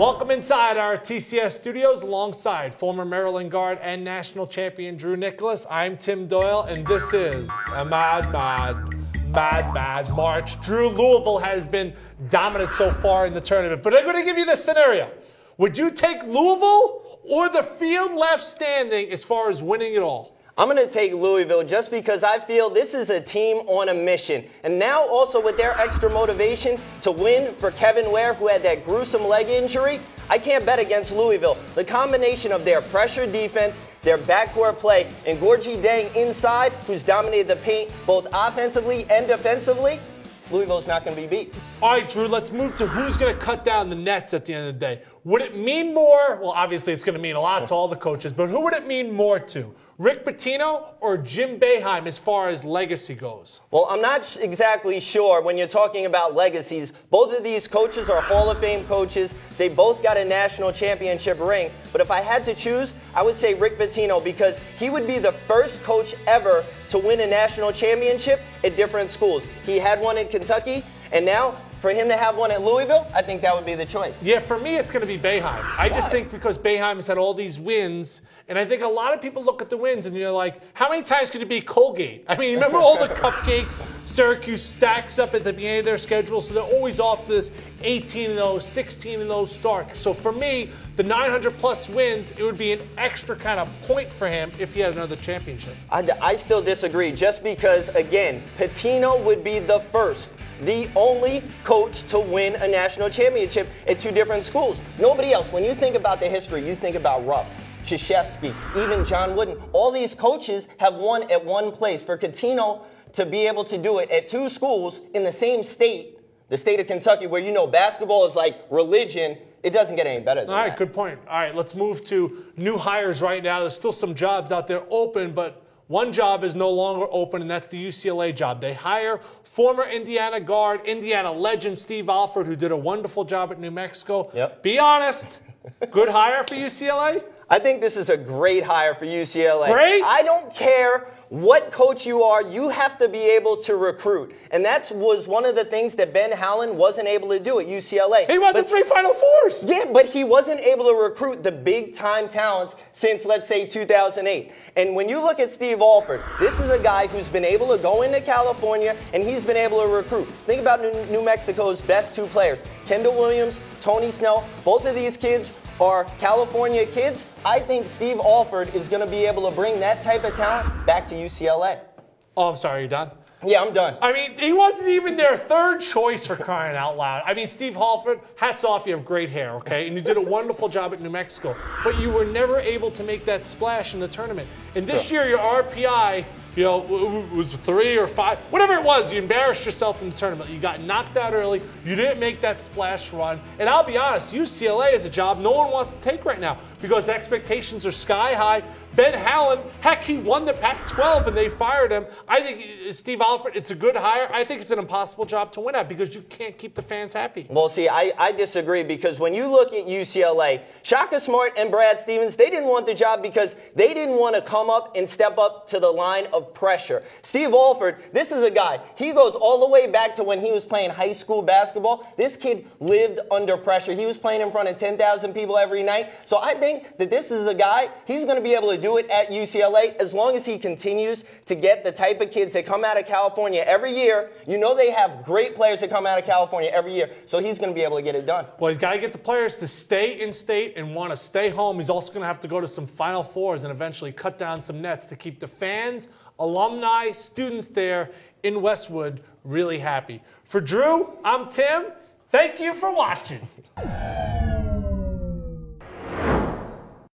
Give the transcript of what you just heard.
Welcome inside our TCS studios alongside former Maryland guard and national champion Drew Nicholas. I'm Tim Doyle, and this is a mad March. Drew, Louisville has been dominant so far in the tournament, but I'm going to give you this scenario. Would you take Louisville or the field left standing as far as winning it all? I'm going to take Louisville just because I feel this is a team on a mission. And now also with their extra motivation to win for Kevin Ware, who had that gruesome leg injury, I can't bet against Louisville. The combination of their pressure defense, their backcourt play, and Gorgie Dang inside, who's dominated the paint both offensively and defensively, Louisville's not going to be beat. All right, Drew, let's move to who's going to cut down the nets at the end of the day. Would it mean more? Well, obviously it's going to mean a lot to all the coaches, but who would it mean more to? Rick Pitino or Jim Boeheim as far as legacy goes? Well, I'm not exactly sure when you're talking about legacies. Both of these coaches are Hall of Fame coaches. They both got a national championship ring. But if I had to choose, I would say Rick Pitino because he would be the first coach ever to win a national championship at different schools. He had one in Kentucky, and now for him to have one at Louisville, I think that would be the choice. Yeah, for me, it's going to be Boeheim. I just think because Boeheim has had all these wins, and I think a lot of people look at the wins and you're like, how many times could it be Colgate? I mean, remember all the cupcakes Syracuse stacks up at the beginning of their schedule, so they're always off to this 18-0, 16-0 start. So for me, the 900-plus wins, it would be an extra kind of point for him if he had another championship. I still disagree, just because, again, Pitino would be the first, the only coach to win a national championship at two different schools. Nobody else. When you think about the history, you think about Rupp, Krzyzewski, even John Wooden. All these coaches have won at one place. For Pitino to be able to do it at two schools in the same state, the state of Kentucky, where you know basketball is like religion, it doesn't get any better than that. All right, good point. All right, let's move to new hires right now. There's still some jobs out there open, but one job is no longer open, and that's the UCLA job. They hire former Indiana guard, Indiana legend Steve Alford, who did a wonderful job at New Mexico. Yep. Be honest, good hire for UCLA? I think this is a great hire for UCLA. Great? I don't care what coach you are, you have to be able to recruit. And that was one of the things that Ben Howland wasn't able to do at UCLA. He won the 3 Final Fours. Yeah, but he wasn't able to recruit the big-time talents since, let's say, 2008. And when you look at Steve Alford, this is a guy who's been able to go into California, and he's been able to recruit. Think about New Mexico's best two players, Kendall Williams, Tony Snell. Both of these kids are California kids. I think Steve Alford is going to be able to bring that type of talent back to UCLA. Oh, I'm sorry, you're done? Yeah, I'm done. I mean, he wasn't even their third choice for crying out loud. I mean, Steve Alford, hats off, you have great hair, okay? And you did a wonderful job at New Mexico. But you were never able to make that splash in the tournament. And this year, your RPI, you know, was 3 or 5, whatever it was, you embarrassed yourself in the tournament. You got knocked out early. You didn't make that splash run. And I'll be honest, UCLA is a job no one wants to take right now because expectations are sky high. Ben Howland, heck, he won the Pac-12 and they fired him. I think Steve Alford, it's a good hire. I think it's an impossible job to win at because you can't keep the fans happy. Well, see, I disagree because when you look at UCLA, Shaka Smart and Brad Stevens, they didn't want the job because they didn't want to come up and step up to the line of pressure. Steve Alford, this is a guy, he goes all the way back to when he was playing high school basketball. This kid lived under pressure. He was playing in front of 10,000 people every night. So I think that this is a guy, he's going to be able to do it at UCLA as long as he continues to get the type of kids that come out of California every year. You know they have great players that come out of California every year, so he's going to be able to get it done. Well, he's got to get the players to stay in state and want to stay home. He's also going to have to go to some Final Fours and eventually cut down some nets to keep the fans, alumni, students there in Westwood really happy. For Drew, I'm Tim. Thank you for watching.